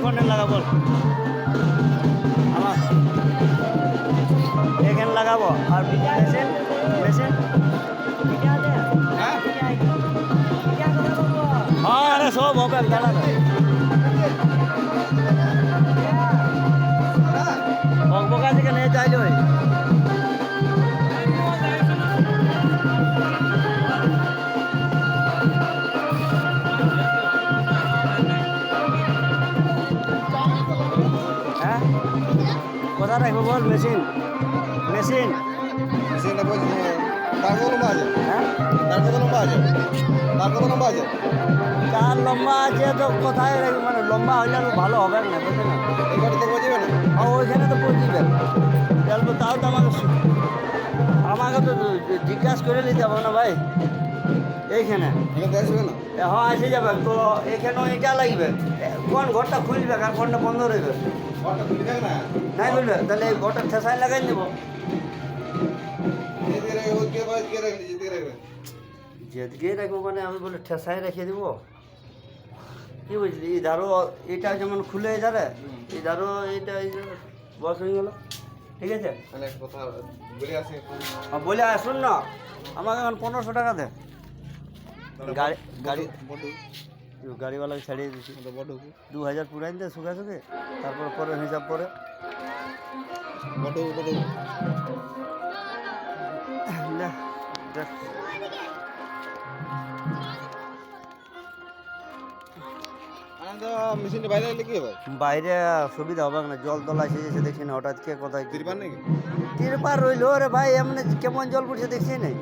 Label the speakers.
Speaker 1: কোনে লাগাবো আমার এখানে লাগাবো আর মেশিন মেশিন হ্যাঁ আরে সব হবে দাঁড়া বকবকা থেকে নিয়ে চাইলে ওই হ্যাঁ কোথা রাখবো বল মেশিন মেশিন
Speaker 2: মেশিনটা বলছি তার কত লম্বা আছে
Speaker 1: হ্যাঁ
Speaker 2: তার কত লম্বা আছে তার কত লম্বা আছে
Speaker 1: তার লম্বা আছে তো কোথায় রাখবি মানে লম্বা হইলে আর ভালো হবে না বুঝলি না
Speaker 2: এই গাড়ি তো বলছিবে না
Speaker 1: আর ওইখানে তো পৌঁছিবে চলবো তাও তো আমাকে তো জিজ্ঞাসা করে নিতে হবে না ভাই এইখানে
Speaker 2: এখানে আসবে না
Speaker 1: হ্যাঁ আসে যাবে তো এখানেও এটা লাগবে কোন ঘরটা খুলবে আর কোনটা বন্ধ রইবে
Speaker 2: ঘরটা খুলে থাকে না
Speaker 1: নাই বলবে তাহলে এই ঘরটা ঠেসাই লাগাই নেবো
Speaker 2: যেদিকে রাখবে ওদিকে বা এদিকে রাখবে যেদিকে রাখবে
Speaker 1: যেদিকে রাখবো মানে আমি বলে ঠেসাই রেখে দিব কি বুঝলি ইধারও এটা যেমন খুলে ইধারে ইধারও এটা বস হয়ে গেল ঠিক আছে
Speaker 2: মানে একটা কথা বলে আসি
Speaker 1: বলে আসুন না আমাকে এখন 1500 টাকা দে গাড়ি গাড়ি
Speaker 2: বড়
Speaker 1: গাড়িওয়ালাকে ছাড়িয়ে দিচ্ছি
Speaker 2: বড়
Speaker 1: 2000 পুরাইন দে সুখে সুখে তারপর পরে হিসাব করে
Speaker 2: বড় বড়
Speaker 1: লে, দেখ।
Speaker 2: আনন্দ মেশিনটা বাইরে রাখলে কি হবে
Speaker 1: বাইরে সুবিধা হবে না জল তলা এসে যেছে দেখছি না হঠাৎ কে কোথায়
Speaker 2: তিরপান নাকি
Speaker 1: তিরপার রইলো রে ভাই এমনি কেমন জল পড়ছে দেখছি নাই